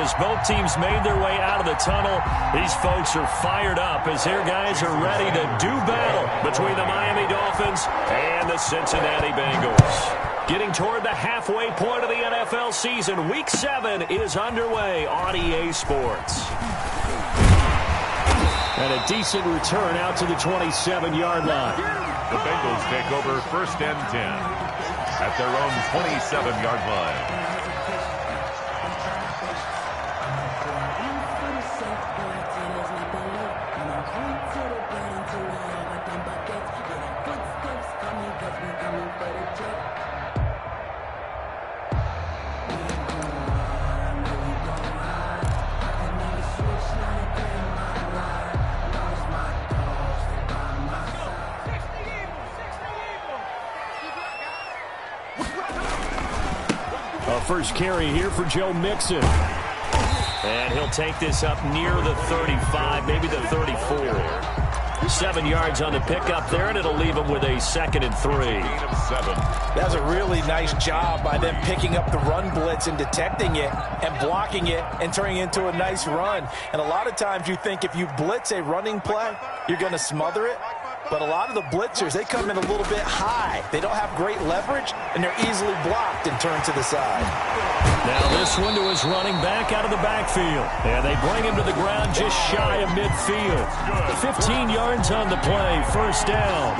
as both teams made their way out of the tunnel, these folks are fired up as their guys are ready to do battle between the Miami Dolphins and the Cincinnati Bengals. Getting toward the halfway point of the NFL season, Week 7 is underway on EA Sports. And a decent return out to the 27-yard line. The Bengals take over 1st and 10 at their own 27-yard line. First carry here for Joe Mixon. And he'll take this up near the 35, maybe the 34. 7 yards on the pickup there, and it'll leave him with a 2nd and 3. That's a really nice job by them picking up the run blitz and detecting it and blocking it and turning it into a nice run. And a lot of times you think if you blitz a running play, you're going to smother it. But a lot of the blitzers, they come in a little bit high. They don't have great leverage, and they're easily blocked and turned to the side. Now this one to his running back out of the backfield. And they bring him to the ground just shy of midfield. 15 yards on the play, 1st down.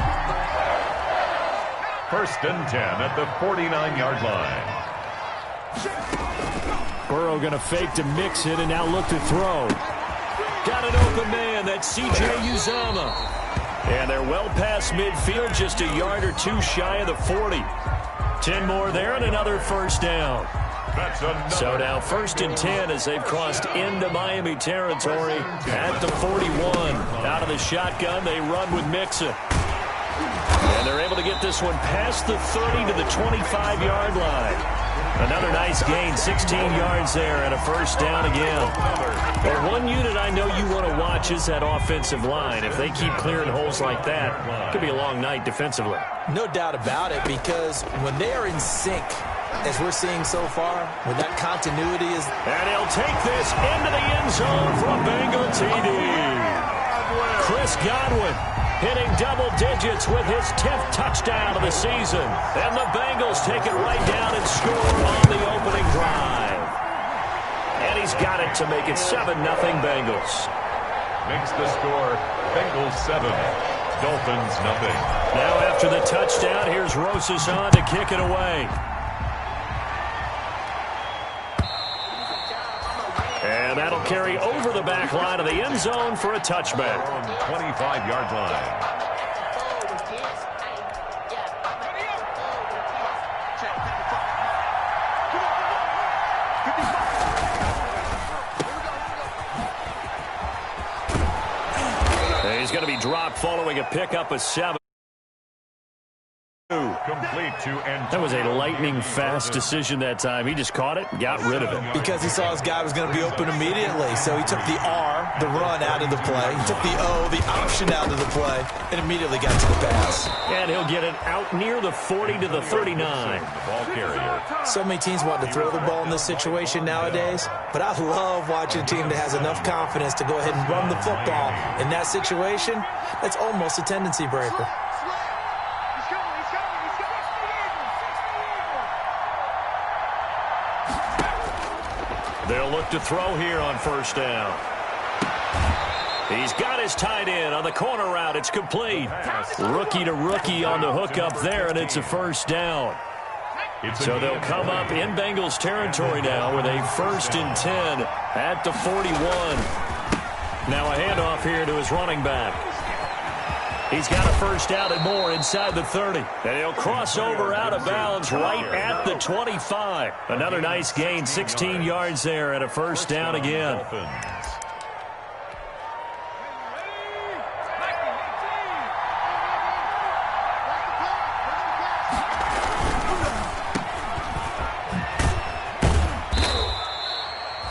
1st and 10 at the 49-yard line. Burrow going to fake to mix it and now look to throw. Got an open man, that's C.J. Uzomah. And they're well past midfield, just a yard or two shy of the 40. 10 more there and another 1st down. So now 1st and 10 as they've crossed into Miami territory at the 41. Out of the shotgun, they run with Mixon. And they're able to get this one past the 30 to the 25-yard line. Another nice gain, 16 yards there and a 1st down again. Well, one unit I know you want to watch is that offensive line. If they keep clearing holes like that, it could be a long night defensively. No doubt about it, because when they are in sync, as we're seeing so far, when that continuity is... And he'll take this into the end zone for a Bengal TD. Chris Godwin hitting double digits with his 10th touchdown of the season. And the Bengals take it right down and score on the opening drive. And he's got it to make it 7-0 Bengals. Makes the score Bengals 7, Dolphins nothing. Now after the touchdown, here's Rosas on to kick it away. And that'll carry over the back line of the end zone for a touchback. 25-yard line. He's going to be dropped following a pickup of 7. Complete to end. That was a lightning-fast decision that time. He just caught it and got rid of it. Because he saw his guy was going to be open immediately. So he took the R, the run, out of the play. He took the O, the option, out of the play, and immediately got to the pass. And he'll get it out near the 40 to the 39. Ball carrier. So many teams want to throw the ball in this situation nowadays. But I love watching a team that has enough confidence to go ahead and run the football. In that situation, that's almost a tendency breaker. They'll look to throw here on 1st down. He's got his tight end on the corner route. It's complete. Rookie to rookie on the hookup there, and it's a 1st down. So they'll come up in Bengals territory now with a 1st and 10 at the 41. Now a handoff here to his running back. He's got a 1st down and more inside the 30. And he'll cross over out of bounds right at the 25. Another nice gain, 16 yards there and a 1st down again.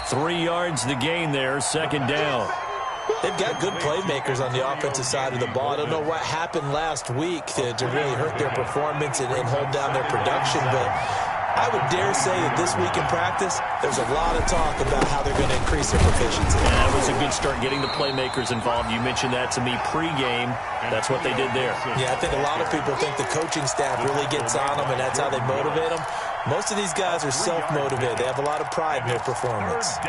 Three yards the gain there, 2nd down. They've got good playmakers on the offensive side of the ball. I don't know what happened last week to really hurt their performance and hold down their production, but I would dare say that this week in practice, there's a lot of talk about how they're going to increase their proficiency. Yeah, that was a good start getting the playmakers involved. You mentioned that to me pregame. That's what they did there. Yeah, I think a lot of people think the coaching staff really gets on them, and that's how they motivate them. Most of these guys are self-motivated. They have a lot of pride in their performance.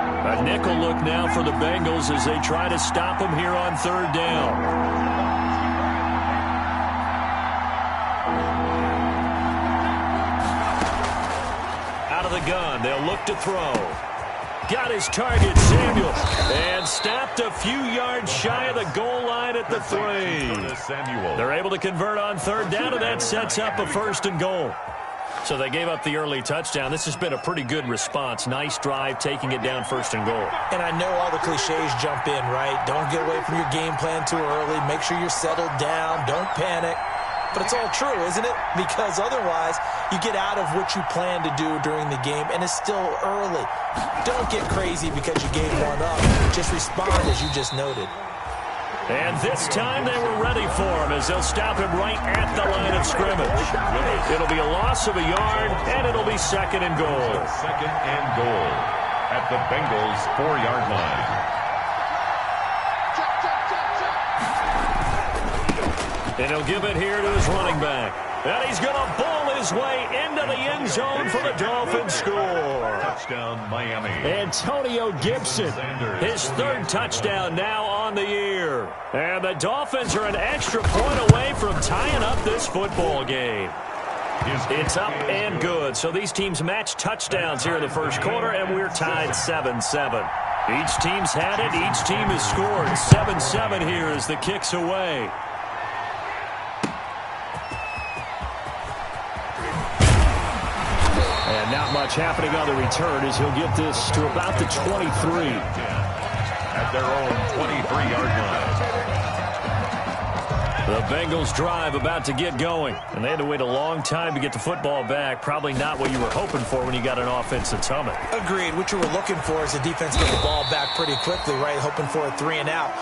A nickel look now for the Bengals as they try to stop them here on third down. Out of the gun, they'll look to throw. Got his target, Samuel, and stopped a few yards shy of the goal line at the 3. They're able to convert on third down, and that sets up a 1st and goal. So they gave up the early touchdown. This has been a pretty good response. Nice drive, taking it down 1st and goal. And I know all the cliches jump in, right? Don't get away from your game plan too early. Make sure you're settled down. Don't panic. But it's all true, isn't it? Because otherwise, you get out of what you plan to do during the game, and it's still early. Don't get crazy because you gave one up. Just respond as you just noted. And this time they were ready for him as they'll stop him right at the line of scrimmage. It'll be a loss of a yard, and it'll be 2nd and goal. 2nd and goal at the Bengals' 4-yard line. And he'll give it here to his running back. And he's going to bowl his way into the end zone for the Dolphins score. Touchdown, Miami. Antonio Gibson, his 3rd touchdown now on the year. And the Dolphins are an extra point away from tying up this football game. It's up and good. So these teams match touchdowns here in the first quarter, and we're tied 7-7. Each team's had it. Each team has scored. 7-7 here as the kick's away. And not much happening on the return as he'll get this to about the 23. At their own 23-yard line. The Bengals drive about to get going. And they had to wait a long time to get the football back. Probably not what you were hoping for when you got an offense that's humming. Agreed. What you were looking for is the defense get the ball back pretty quickly, right? Hoping for a 3 and out.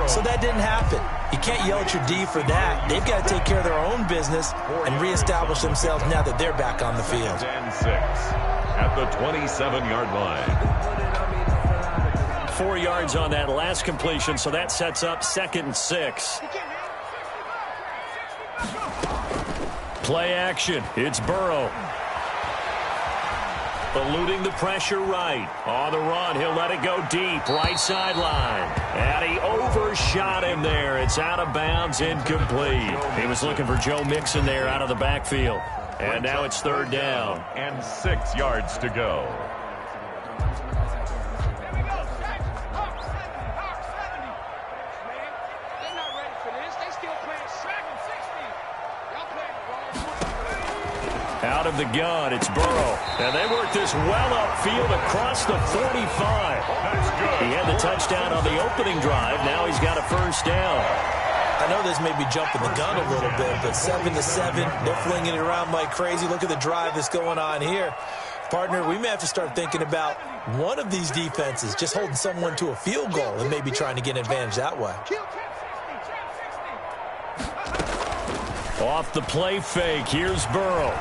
So that didn't happen. You can't yell at your D for that. They've got to take care of their own business and reestablish themselves now that they're back on the field. 10-6 at the 27-yard line. 4 yards on that last completion, so that sets up 2nd and 6. Play action. It's Burrow. Eluding the pressure right. On the run, he'll let it go deep. Right sideline. And he overshot him there. It's out of bounds, incomplete. He was looking for Joe Mixon there out of the backfield. And now it's 3rd down. And 6 yards to go. Out of the gun, it's Burrow. And they work this well upfield across the 45. That's good. He had the touchdown on the opening drive. Now he's got a 1st down. I know this may be jumping the gun a little bit, but 7-7, they're flinging it around like crazy. Look at the drive that's going on here. Partner, we may have to start thinking about one of these defenses just holding someone to a field goal and maybe trying to get an advantage that way. Off the play fake, here's Burrow.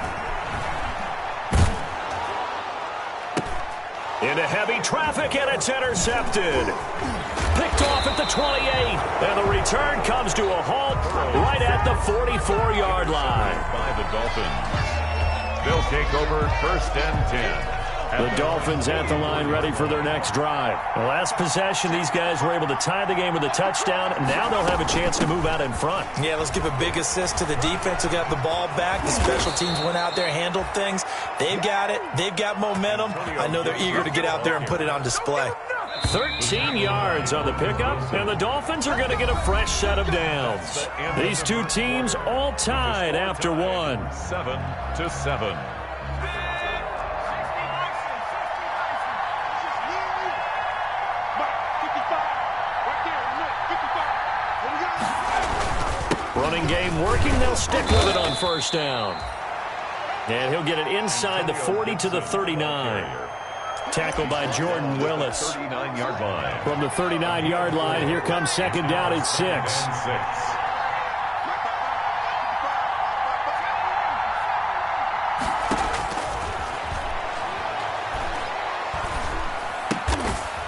Into heavy traffic, and it's intercepted. Picked off at the 28, and the return comes to a halt right at the 44-yard line. By the Dolphins. They'll take over 1st and 10. The Dolphins at the line ready for their next drive. The last possession, these guys were able to tie the game with a touchdown, and now they'll have a chance to move out in front. Yeah, let's give a big assist to the defense who got the ball back. The special teams went out there, handled things. They've got it. They've got momentum. I know they're eager to get out there and put it on display. 13 yards on the pickup, and the Dolphins are going to get a fresh set of downs. These two teams all tied after one. 7-7. Running game working. They'll stick with it on 1st down. And he'll get it inside the 40 to the 39. Tackled by Jordan Willis. 39-yard line. From the 39-yard line, here comes 2nd down at 6.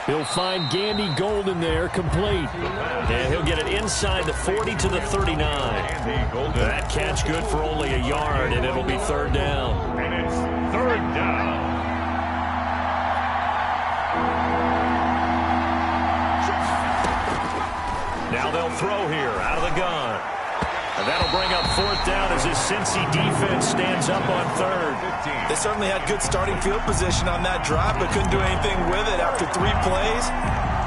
He'll find Gandy Golden there, complete. And he'll get it inside the 40 to the 39. That catch good for only a yard, and it'll be third down. And it's third down. Now they'll throw here out of the gun. And that'll bring up fourth down as his Cincy defense stands up on third. They certainly had good starting field position on that drive, but couldn't do anything with it after 3 plays.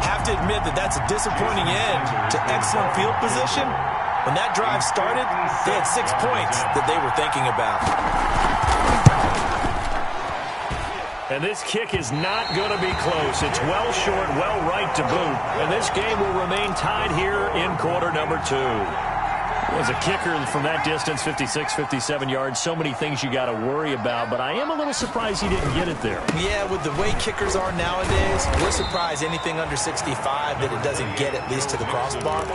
Have to admit that that's a disappointing end to excellent field position. When that drive started, they had 6 points that they were thinking about. And this kick is not going to be close. It's well short, well right to boot. And this game will remain tied here in quarter number 2. As a kicker from that distance, 56, 57 yards, so many things you got to worry about, but I am a little surprised he didn't get it there. Yeah, with the way kickers are nowadays, we're surprised anything under 65 that it doesn't get at least to the crossbar.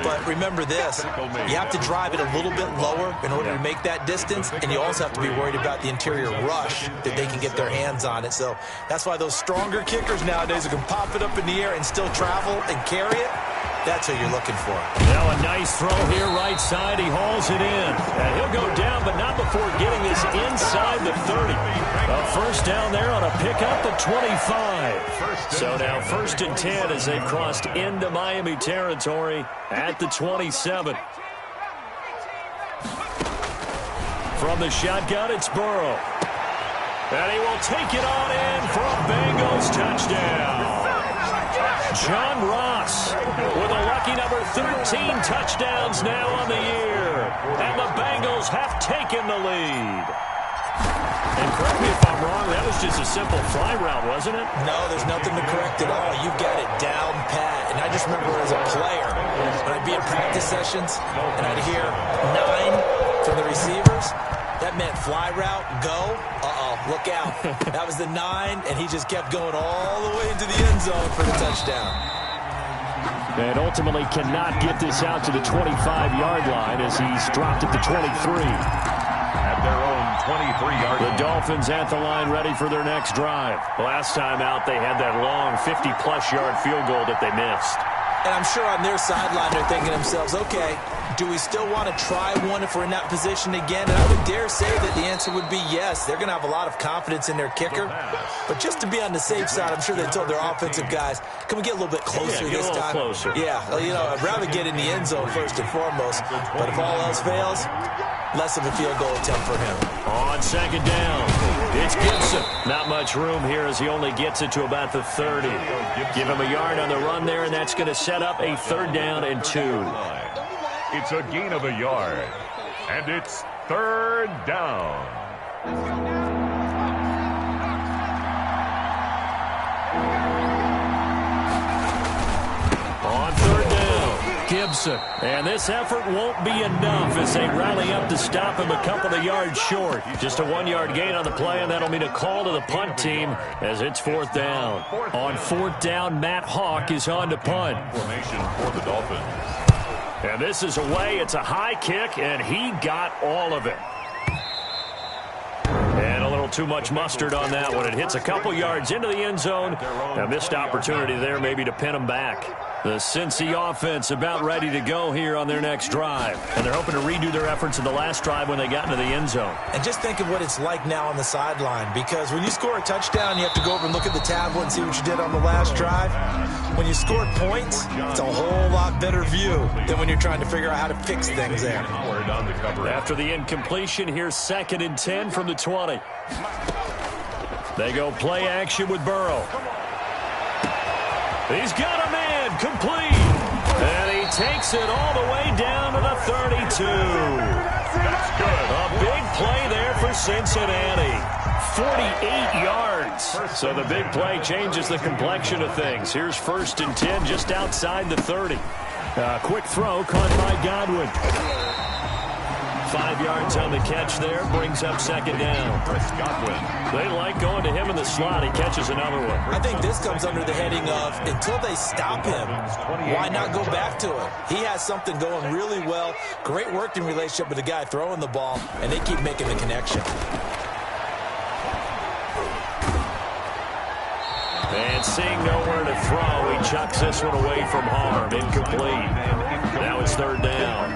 But remember this, you have to drive it a little bit lower in order to make that distance, and you also have to be worried about the interior rush that they can get their hands on it. So that's why those stronger kickers nowadays who can pop it up in the air and still travel and carry it, that's what you're looking for. Now a nice throw here right side. He hauls it in. And he'll go down, but not before getting this inside the 30. A first down there on a pickup at 25. So now first and 10 as they've crossed into Miami territory at the 27. From the shotgun, it's Burrow. And he will take it on in for a Bengals touchdown. John Ross with a lucky number 13 touchdowns now on the year. And the Bengals have taken the lead. And correct me if I'm wrong, that was just a simple fly route, wasn't it? No, there's nothing to correct at all. You've got it down pat. And I just remember as a player, when I'd be in practice sessions, and I'd hear 9 from the receivers, that meant fly route, go. Look out. That was the 9, and he just kept going all the way into the end zone for the touchdown. And ultimately cannot get this out to the 25-yard line as he's dropped at the 23. At their own 23-yard line. The Dolphins at the line ready for their next drive. Last time out, they had that long 50-plus yard field goal that they missed. And I'm sure on their sideline they're thinking to themselves, okay, do we still want to try one if we're in that position again? And I would dare say that the answer would be yes. They're going to have a lot of confidence in their kicker. But just to be on the safe side, I'm sure they told their offensive guys, can we get a little bit closer this time? Closer. Yeah, you know, I'd rather get in the end zone first and foremost. But if all else fails, less of a field goal attempt for him. On second down, it's Gibson. Not much room here as he only gets it to about the 30. Give him a yard on the run there, and that's going to set up a third down and 2. It's a gain of a yard, and it's third down. On third down, Gibson. And this effort won't be enough as they rally up to stop him a couple of yards short. Just a 1-yard gain on the play, and that'll mean a call to the punt team as it's fourth down. On fourth down, Matt Hawk is on to punt. Formation for the Dolphins. And this is away. It's a high kick, and he got all of it. And a little too much mustard on that one. It hits a couple yards into the end zone. A missed opportunity there maybe to pin him back. The Cincy offense about ready to go here on their next drive. And they're hoping to redo their efforts in the last drive when they got into the end zone. And just think of what it's like now on the sideline. Because when you score a touchdown, you have to go over and look at the tablet and see what you did on the last drive. When you scored points, it's a whole lot better view than when you're trying to figure out how to fix things there. After the incompletion, here's second and 10 from the 20. They go play action with Burrow. He's got a man, complete. And he takes it all the way down to the 32. That's good. A big play there for Cincinnati. 48 yards. So the big play changes the complexion of things. Here's first and 10 just outside the 30. Quick throw caught by Godwin. 5 yards on the catch there. Brings up second down. They like going to him in the slot. He catches another one. I think this comes under the heading of until they stop him, why not go back to it? He has something going really well. Great working relationship with the guy throwing the ball, and they keep making the connection. And And seeing nowhere to throw, he chucks this one away from harm. Incomplete. Now it's third down.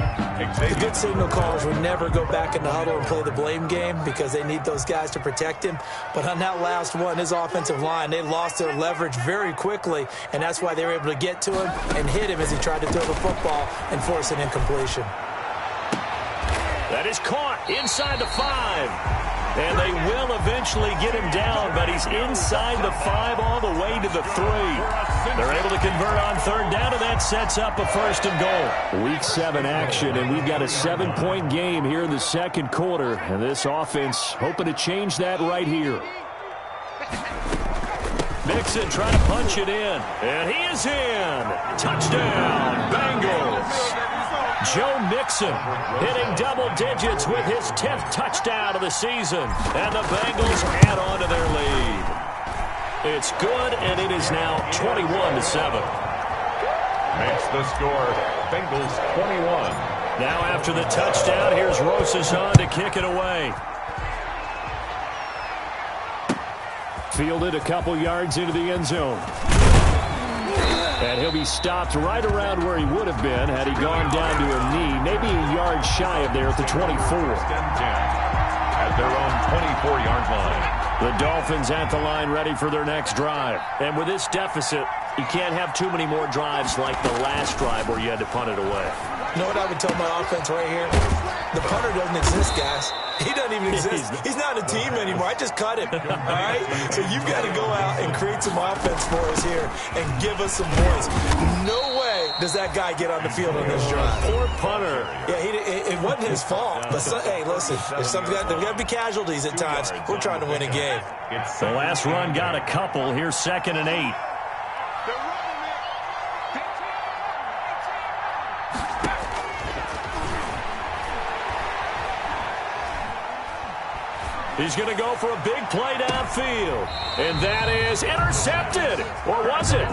The good signal callers would never go back in the huddle and play the blame game because they need those guys to protect him. But on that last one, his offensive line, they lost their leverage very quickly, and that's why they were able to get to him and hit him as he tried to throw the football and force an incompletion. That is caught inside the 5. And they will eventually get him down, but he's inside the 5 all the way to the 3. They're able to convert on third down, and that sets up a first and goal. Week 7 action, and we've got a 7-point game here in the second quarter. And this offense hoping to change that right here. Mixon trying to punch it in, and he is in. Touchdown, Bengals. Joe Mixon hitting double digits with his 10th touchdown of the season. And the Bengals add on to their lead. It's good, and it is now 21-7. Makes the score, Bengals 21. Now after the touchdown, here's Rosazon to kick it away. Fielded a couple yards into the end zone. And he'll be stopped right around where he would have been had he gone down to a knee, maybe a yard shy of there at the 24. At their own 24-yard line. The Dolphins at the line ready for their next drive. And with this deficit, you can't have too many more drives like the last drive where you had to punt it away. You know what I would tell my offense right here? The punter doesn't exist, guys. He doesn't even exist. He's not a team anymore. I just cut him. All right? So you've got to go out and create some offense for us here and give us some points. No way does that guy get on the field on this drive. Poor punter. Yeah, it wasn't his fault. But, hey, listen, if there's got to be casualties at times. We're trying to win a game. The last run got a couple. Here's 2nd and 8. He's going to go for a big play downfield. And that is intercepted. Or was it?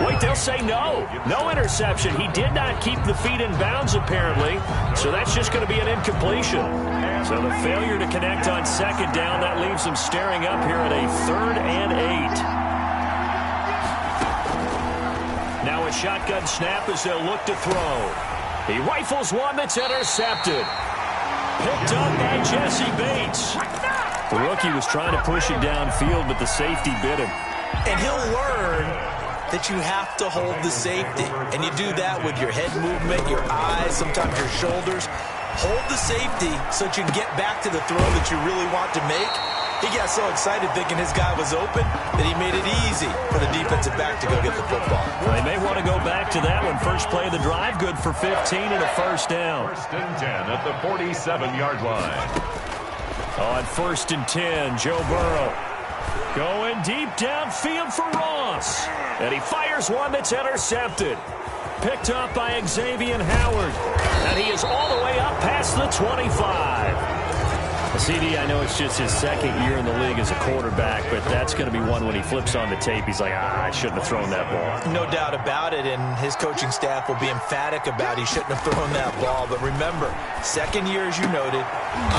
Wait, they'll say no. No interception. He did not keep the feet in bounds, apparently. So that's just going to be an incompletion. So the failure to connect on second down, that leaves him staring up here at a 3rd and 8. Now a shotgun snap as they'll look to throw. He rifles one that's intercepted. Picked up by Jesse Bates. The rookie was trying to push it downfield, but the safety bit him. And he'll learn that you have to hold the safety. And you do that with your head movement, your eyes, sometimes your shoulders. Hold the safety so that you can get back to the throw that you really want to make. He got so excited thinking his guy was open that he made it easy for the defensive back to go get the football. Well, they may want to go back to that one. First play of the drive, good for 15 and a first down. 1st and 10 at the 47-yard line. On 1st and 10, Joe Burrow going deep downfield for Ross. And he fires one that's intercepted. Picked up by Xavier Howard. And he is all the way up past the 25. CD, I know it's just his 2nd year in the league as a quarterback, but that's going to be one when he flips on the tape. He's like, I shouldn't have thrown that ball. No doubt about it, and his coaching staff will be emphatic about he shouldn't have thrown that ball. But remember, 2nd year, as you noted,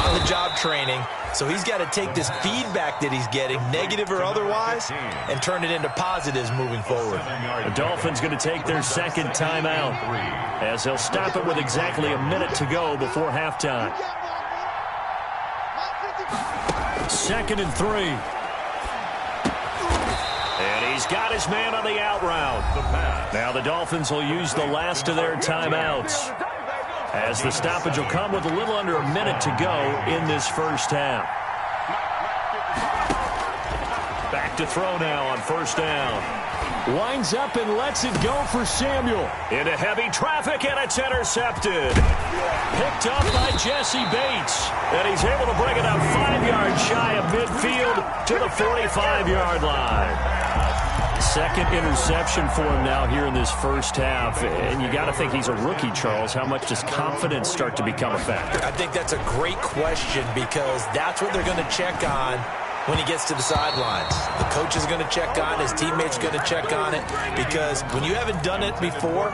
on-the-job training. So he's got to take this feedback that he's getting, negative or otherwise, and turn it into positives moving forward. The Dolphins going to take their 2nd timeout as they'll stop it with exactly a minute to go before halftime. 2nd and 3. And he's got his man on the out route. Now the Dolphins will use the last of their timeouts, as the stoppage will come with a little under a minute to go in this first half. Back to throw now on 1st down. Winds up and lets it go for Samuel. Into heavy traffic, and it's intercepted. Picked up by Jesse Bates. And he's able to bring it up 5 yards shy of midfield to the 45-yard line. 2nd interception for him now here in this first half. And you got to think he's a rookie, Charles. How much does confidence start to become a factor? I think that's a great question, because that's what they're going to check on when he gets to the sidelines. The coach is going to check on, his teammates are going to check on it, because when you haven't done it before,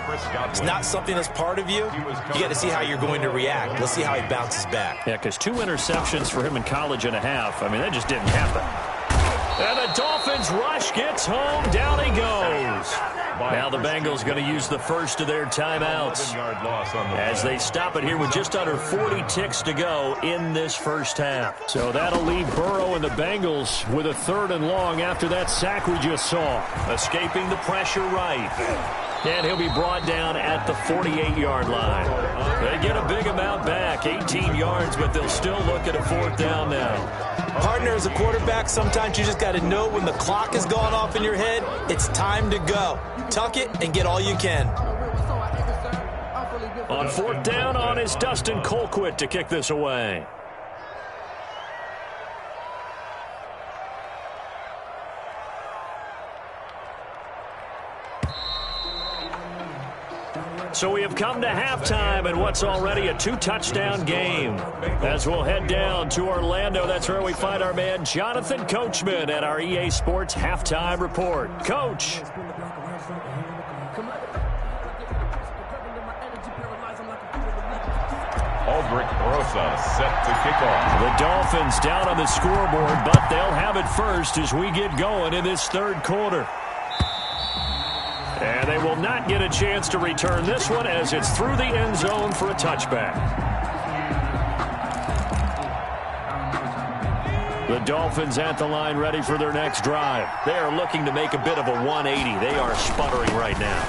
it's not something that's part of you. You got to see how you're going to react. Let's see how he bounces back. Yeah, because 2 interceptions for him in college and a half, I mean, that just didn't happen. And the Dolphins rush gets home. Down he goes. Now the Bengals going to use the first of their timeouts as they stop it here with just under 40 ticks to go in this first half. So that'll leave Burrow and the Bengals with a 3rd and long after that sack we just saw. Escaping the pressure right. And he'll be brought down at the 48-yard line. They get a big amount back, 18 yards, but they'll still look at a 4th down now. Partner, as a quarterback, sometimes you just got to know when the clock is going off in your head, it's time to go. Tuck it and get all you can. On 4th down on is Dustin Colquitt to kick this away. So we have come to halftime in what's already a 2-touchdown game. As we'll head down to Orlando, that's where we find our man Jonathan Coachman at our EA Sports Halftime Report. Coach. Aldrich Rosa set to kick off. The Dolphins down on the scoreboard, but they'll have it first as we get going in this 3rd quarter. And they will not get a chance to return this one as it's through the end zone for a touchback. The Dolphins at the line ready for their next drive. They are looking to make a bit of a 180. They are sputtering right now.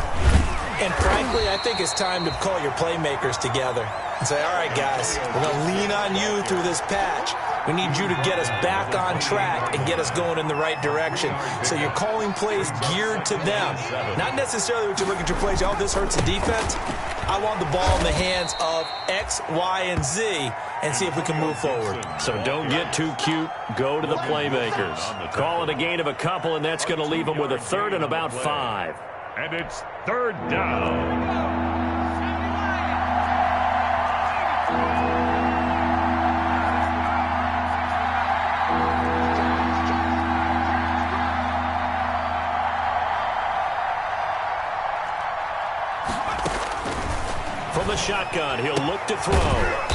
And frankly, I think it's time to call your playmakers together and say, all right, guys, we're going to lean on you through this patch. We need you to get us back on track and get us going in the right direction. So you're calling plays geared to them. Not necessarily what you look at your plays, oh, this hurts the defense. I want the ball in the hands of X, Y, and Z and see if we can move forward. So don't get too cute. Go to the playmakers. Call it a gain of a couple, and that's going to leave them with a 3rd and about 5. And it's 3rd down. From the shotgun, he'll look to throw.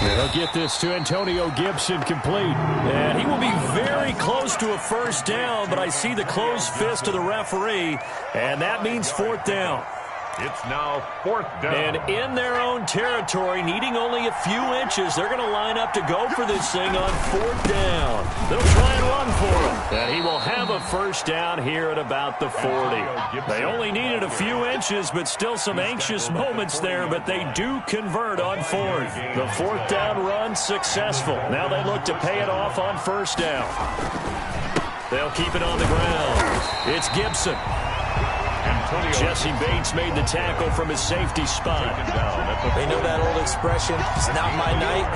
They'll get this to Antonio Gibson complete. And he will be very close to a 1st down, but I see the closed fist of the referee, and that means 4th down. It's now 4th down. And in their own territory, needing only a few inches, they're going to line up to go for this thing on 4th down. They'll try and run for him. And he will have a 1st down here at about the 40. They only needed a few inches, but still some anxious moments there, but they do convert on 4th. The 4th down run successful. Now they look to pay it off on 1st down. They'll keep it on the ground. It's Gibson. Jesse Bates made the tackle from his safety spot. They know that old expression, it's not my night.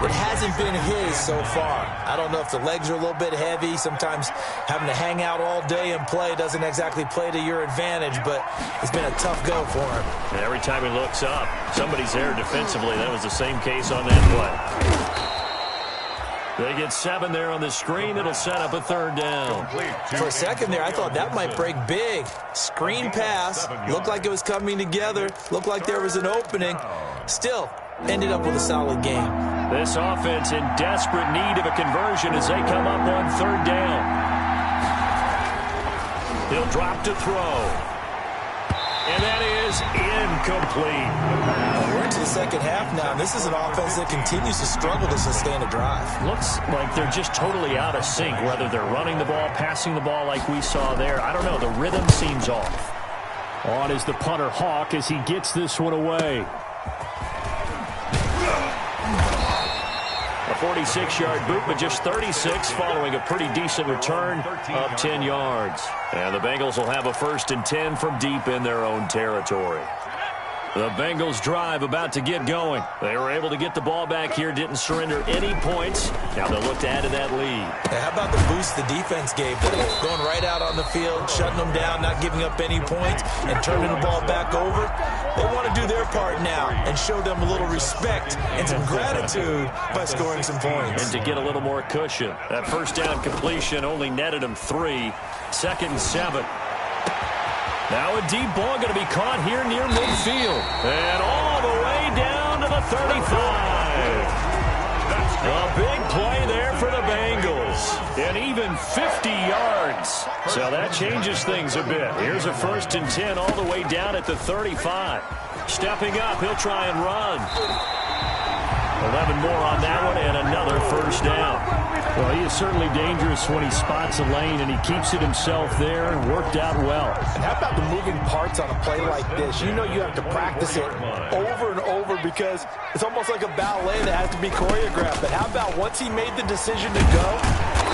It hasn't been his so far. I don't know if the legs are a little bit heavy. Sometimes having to hang out all day and play doesn't exactly play to your advantage, but it's been a tough go for him. And every time he looks up, somebody's there defensively. That was the same case on that play. They get 7 there on the screen. It'll set up a 3rd down. For a second there, I thought that might break big. Screen pass. Looked like it was coming together. Looked like there was an opening. Still, ended up with a solid game. This offense in desperate need of a conversion as they come up on 3rd down. He'll drop to throw. And that is incomplete. We're into the second half now, and this is an offense that continues to struggle to sustain a drive. Looks like they're just totally out of sync, whether they're running the ball, passing the ball like we saw there. I don't know. The rhythm seems off. On is the punter, Hawk, as he gets this one away. A 46-yard boot, but just 36 following a pretty decent return of 10 yards. And the Bengals will have a 1st and 10 from deep in their own territory. The Bengals drive about to get going. They were able to get the ball back here, didn't surrender any points. Now they'll look to add to that lead. Yeah, how about the boost the defense gave them? Going right out on the field, shutting them down, not giving up any points, and turning the ball back over. They want to do their part now and show them a little respect and some gratitude by scoring some points. And to get a little more cushion. That 1st down completion only netted them 3. 2nd and 7. Now a deep ball going to be caught here near midfield. And all the way down to the 35. A big play there for the Bengals. And even 50 yards. So that changes things a bit. Here's a 1st and 10 all the way down at the 35. Stepping up, he'll try and run. 11 more on that one and another 1st down. Well, he is certainly dangerous when he spots a lane, and he keeps it himself there. Worked out well. And how about the moving parts on a play like this? You know you have to practice it over and over because it's almost like a ballet that has to be choreographed. But how about once he made the decision to go,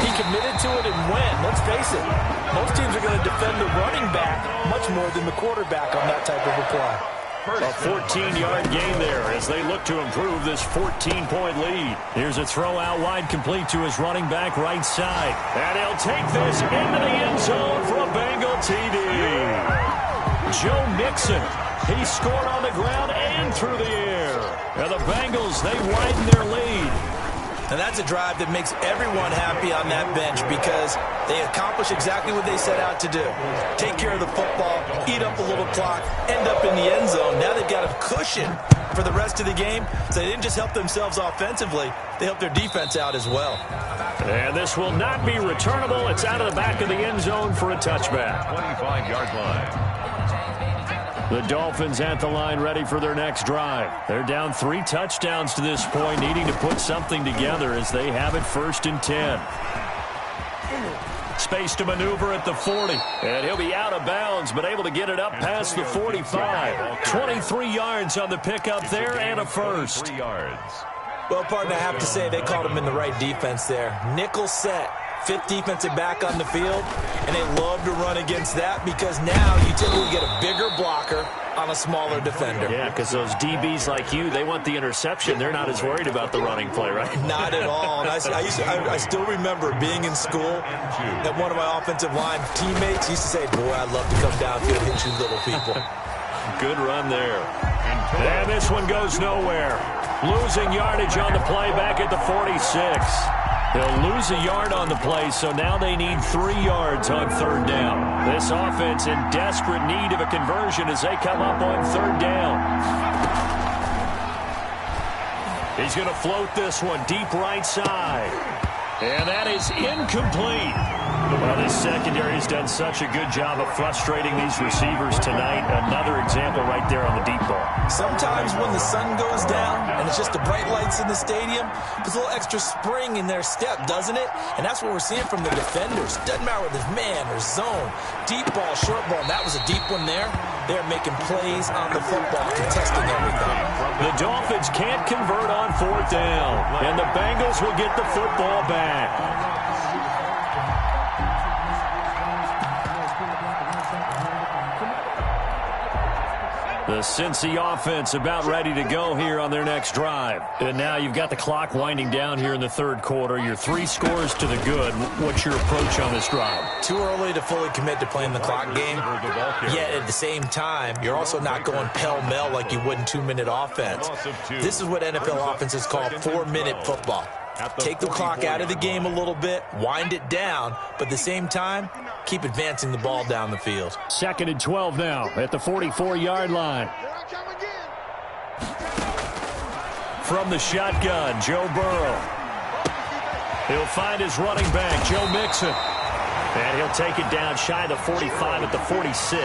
he committed to it and went. Let's face it, most teams are going to defend the running back much more than the quarterback on that type of a play. A 14-yard gain there as they look to improve this 14-point lead. Here's a throw out wide complete to his running back right side. And he'll take this into the end zone for a Bengal TD. Joe Mixon, he scored on the ground and through the air. And the Bengals, they widen their lead. And that's a drive that makes everyone happy on that bench because they accomplish exactly what they set out to do. Take care of the football, eat up a little clock, end up in the end zone. Now they've got a cushion for the rest of the game. So they didn't just help themselves offensively, they helped their defense out as well. And this will not be returnable. It's out of the back of the end zone for a touchback. 25-yard line. The Dolphins at the line ready for their next drive. They're down 3 touchdowns to this point, needing to put something together as they have it 1st and 10. Space to maneuver at the 40. And he'll be out of bounds, but able to get it up past the 45. 23 yards on the pickup there and a 1st. 3 yards. Well, partner, I have to say they called him in the right defense there. Nickel set. 5th defensive back on the field, and they love to run against that because now you typically get a bigger blocker on a smaller defender. Yeah, because those DBs like you, they want the interception. They're not as worried about the running play, right? Not at all. And I still remember being in school that one of my offensive line teammates used to say, boy, I'd love to come downfield and hit you little people. Good run there. And this one goes nowhere. Losing yardage on the play back at the 46. They'll lose a yard on the play, so now they need 3 yards on 3rd down. This offense in desperate need of a conversion as they come up on 3rd down. He's going to float this one deep right side. And that is incomplete. Well, this secondary has done such a good job of frustrating these receivers tonight. Another example right there on the deep ball. Sometimes when the sun goes down and it's just the bright lights in the stadium, there's a little extra spring in their step, doesn't it? And that's what we're seeing from the defenders. Doesn't matter whether it's man or zone. Deep ball, short ball, and that was a deep one there. They're making plays on the football, contesting everything. The Dolphins can't convert on 4th down, and the Bengals will get the football back. The Cincy offense about ready to go here on their next drive. And now you've got the clock winding down here in the 3rd quarter. Your 3 scores to the good. What's your approach on this drive? Too early to fully commit to playing the clock game. Yet at the same time, you're also not going pell-mell like you would in 2-minute offense. This is what NFL offenses call 4-minute football. Take the clock out of the game a little bit, wind it down, but at the same time, keep advancing the ball down the field. 2nd and 12 now at the 44-yard line. From the shotgun, Joe Burrow. He'll find his running back, Joe Mixon. And he'll take it down shy of the 45 at the 46.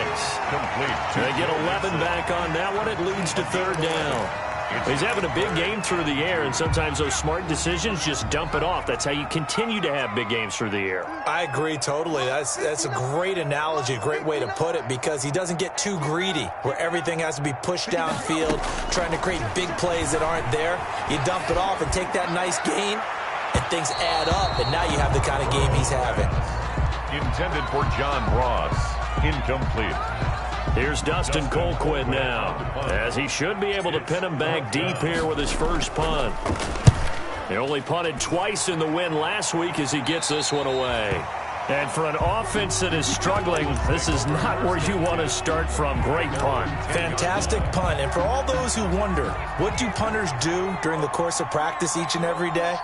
Complete. They get 11 back on that one. It leads to 3rd down. He's having a big game through the air, and sometimes those smart decisions just dump it off. That's how you continue to have big games through the air. I agree totally. That's a great analogy, a great way to put it, because he doesn't get too greedy where everything has to be pushed downfield, trying to create big plays that aren't there. You dump it off and take that nice gain, and things add up, and now you have the kind of game he's having. Intended for John Ross. Incomplete. Here's Dustin Colquitt now, as he should be able to pin him back deep here with his first punt. He only punted twice in the win last week as he gets this one away. And for an offense that is struggling, this is not where you want to start from. Great punt. Fantastic punt. And for all those who wonder, what do punters do during the course of practice each and every day?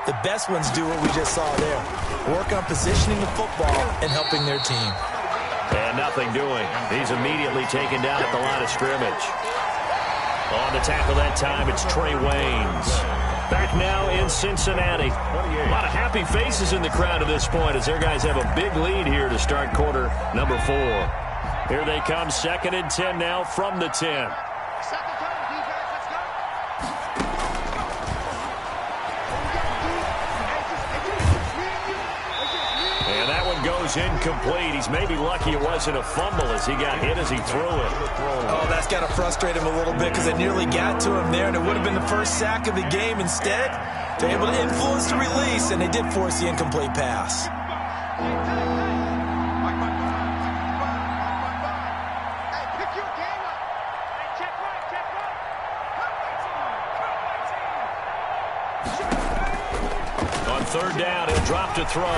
The best ones do what we just saw there. Work on positioning the football and helping their team. And nothing doing. He's immediately taken down at the line of scrimmage. On the tackle that time, it's Trey Waynes. Back now in Cincinnati. A lot of happy faces in the crowd at this point as their guys have a big lead here to start quarter number 4. Here they come, 2nd and 10 now from the 10. And that one goes incomplete. He's maybe lucky it wasn't a fumble as he got hit as he threw it. Oh, that's got to frustrate him a little bit because they nearly got to him there, and it would have been the first sack of the game. Instead, they're able to influence the release, and they did force the incomplete pass. On 3rd down, he'll drop to throw.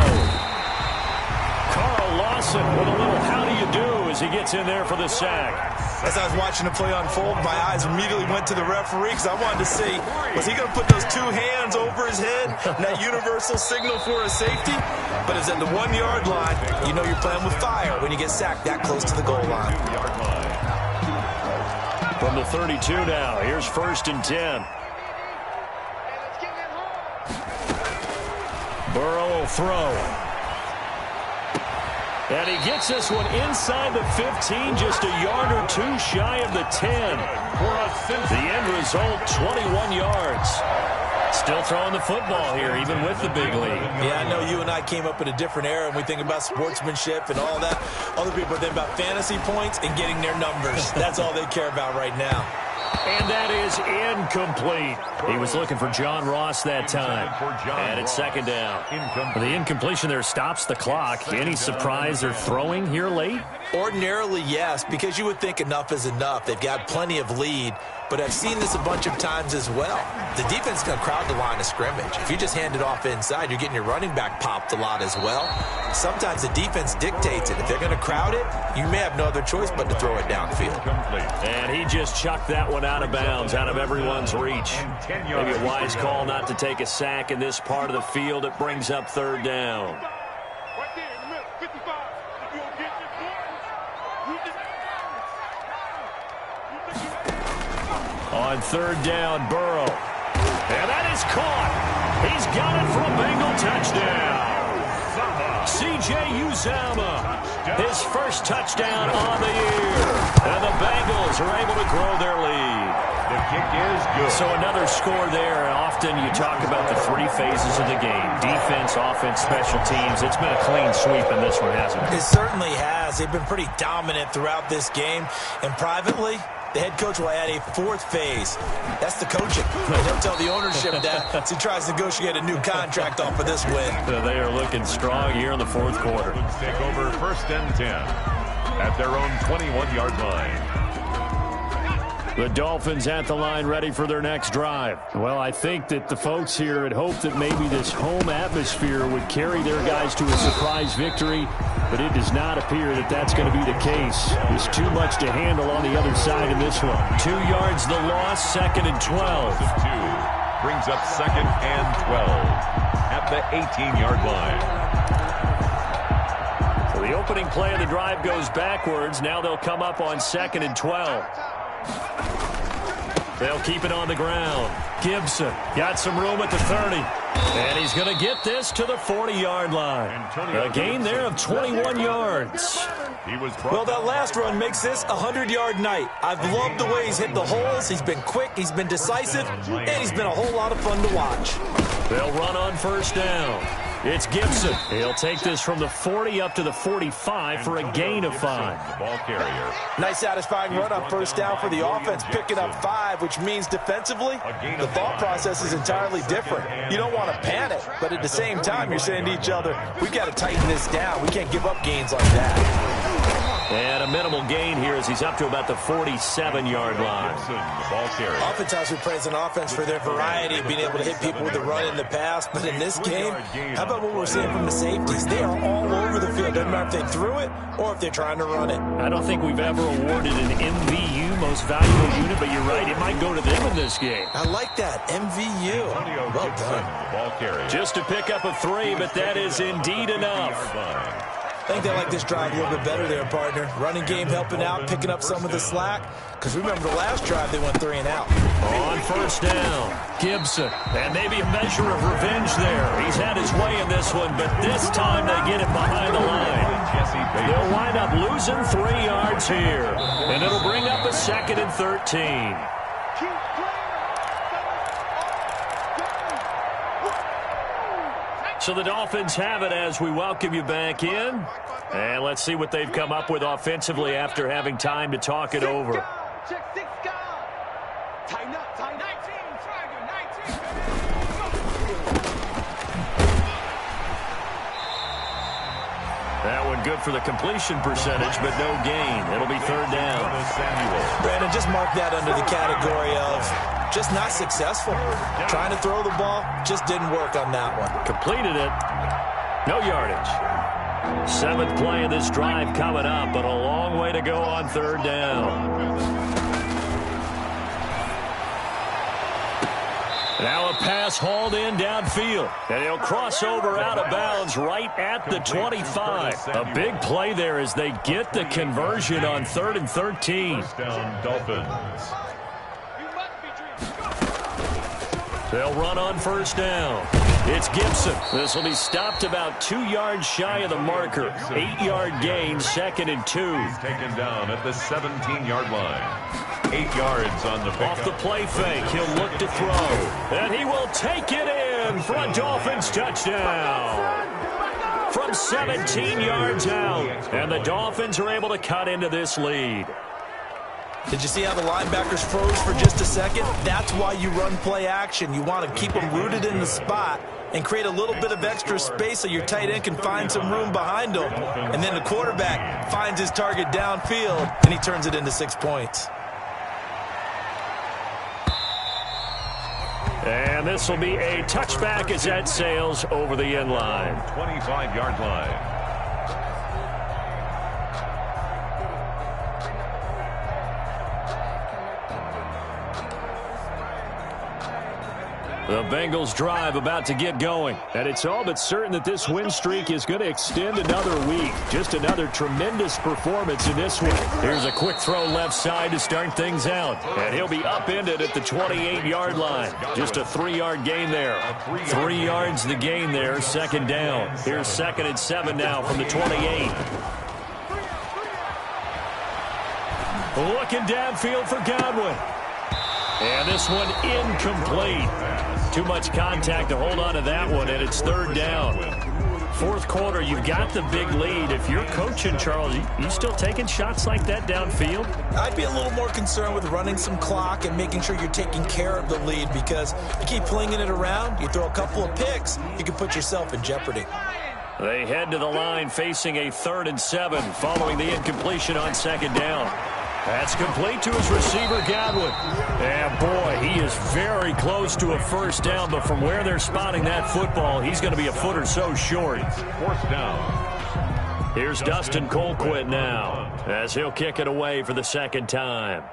Carl Lawson with a little how do you do as he gets in there for the sack. As I was watching the play unfold, my eyes immediately went to the referee because I wanted to see, was he going to put those 2 hands over his head, that universal signal for a safety? But it's at the 1-yard line. You know you're playing with fire when you get sacked that close to the goal line. From the 32 now, here's 1st and 10. Burrow will throw. And he gets this one inside the 15, just a yard or 2 shy of the 10. The end result, 21 yards. Still throwing the football here, even with the big lead. Yeah, I know you and I came up in a different era, and we think about sportsmanship and all that. Other people think about fantasy points and getting their numbers. That's all they care about right now. And that is incomplete. He was looking for John Ross that time. And it's 2nd down. The incompletion there stops the clock. Any surprise they're throwing here late? Ordinarily, yes, because you would think enough is enough. They've got plenty of lead, but I've seen this a bunch of times as well. The defense is going to crowd the line of scrimmage. If you just hand it off inside, you're getting your running back popped a lot as well. Sometimes the defense dictates it. If they're going to crowd it, you may have no other choice but to throw it downfield. And he just chucked that one out of bounds, out of everyone's reach. Maybe a wise call not to take a sack in this part of the field. It brings up 3rd down. On 3rd down, Burrow. And that is caught. He's got it for a Bengal touchdown. C.J. Uzomah, his first touchdown on the year. And the Bengals are able to grow their lead. The kick is good. So another score there. And often you talk about the 3 phases of the game. Defense, offense, special teams. It's been a clean sweep in this one, hasn't it? It certainly has. They've been pretty dominant throughout this game. And privately, the head coach will add a 4th phase. That's the coaching. He'll tell the ownership that as he tries to negotiate a new contract off of this win. They are looking strong here in the 4th quarter. Take over 1st and 10 at their own 21-yard line. The Dolphins at the line ready for their next drive. Well, I think that the folks here had hoped that maybe this home atmosphere would carry their guys to a surprise victory, but it does not appear that that's going to be the case. There's too much to handle on the other side in this one. 2 yards the loss, 2nd and 12. Brings up 2nd and 12 at the 18-yard line. So the opening play of the drive goes backwards. Now they'll come up on 2nd and 12. They'll keep it on the ground. Gibson got some room at the 30. And he's going to get this to the 40-yard line. A gain there of 21 yards. Well, that last run makes this a 100-yard night. I've loved the way he's hit the holes. He's been quick, he's been decisive, and he's been a whole lot of fun to watch. They'll run on 1st down. It's Gibson. He'll take this from the 40 up to the 45 for a gain of 5. The ball carrier. Nice satisfying run on 1st down for the offense, picking up 5, which means defensively, the thought process is entirely different. You don't want to panic, but at the same time, you're saying to each other, we've got to tighten this down. We can't give up gains like that. And a minimal gain here as he's up to about the 47-yard line. Oftentimes we praise an offense for their variety of being able to hit people with the run in the pass, but in this game, how about what we're seeing from the safeties? They are all over the field. Doesn't matter if they threw it or if they're trying to run it. I don't think we've ever awarded an MVU, most valuable unit, but you're right, it might go to them in this game. I like that, MVU. Well done. Just to pick up a 3, but that is indeed enough. I think they like this drive a little bit better there, partner. Running game helping out, picking up some of the slack. Because remember the last drive, they went 3 and out. On first down, Gibson. And maybe a measure of revenge there. He's had his way in this one, but this time they get it behind the line. They'll wind up losing 3 yards here. And it'll bring up a 2nd and 13. So the Dolphins have it as we welcome you back in. And let's see what they've come up with offensively after having time to talk it over. That one good for the completion percentage, but no gain. It'll be 3rd down. Brandon, just mark that under the category of just not successful. Trying to throw the ball, just didn't work on that one. Completed it. No yardage. 7th play of this drive coming up, but a long way to go on 3rd down. Now a pass hauled in downfield, and he'll cross over out of bounds right at the 25. A big play there as they get the conversion on 3rd and 13. First down, Dolphins. They'll run on first down. It's Gibson. This will be stopped about 2 yards shy of the marker. 8-yard gain, 2nd and 2. He's taken down at the 17-yard line. 8 yards on the pickup. Off the play fake, he'll look to throw. And he will take it in for a Dolphins touchdown. From 17 yards out. And the Dolphins are able to cut into this lead. Did you see how the linebackers froze for just a second? That's why you run play action. You want to keep them rooted in the spot and create a little bit of extra space so your tight end can find some room behind him. And then the quarterback finds his target downfield, and he turns it into 6 points. And this will be a touchback as that sails over the end line. 25-yard line. The Bengals drive about to get going. And it's all but certain that this win streak is going to extend another week. Just another tremendous performance in this one. Here's a quick throw left side to start things out. And he'll be upended at the 28-yard line. Just a 3-yard gain there. 3 yards the gain there, 2nd down. Here's 2nd and 7 now from the 28. Looking downfield for Godwin. And this one incomplete. Too much contact to hold on to that one, and it's 3rd down. 4th quarter, you've got the big lead. If you're coaching, Charles, you still taking shots like that downfield? I'd be a little more concerned with running some clock and making sure you're taking care of the lead, because you keep flinging it around, you throw a couple of picks, you can put yourself in jeopardy. They head to the line facing a 3rd and 7 following the incompletion on 2nd down. That's complete to his receiver, Godwin. And, boy, he is very close to a 1st down, but from where they're spotting that football, he's going to be a foot or so short. 4th down. Here's Dustin Colquitt now as he'll kick it away for the 2nd time.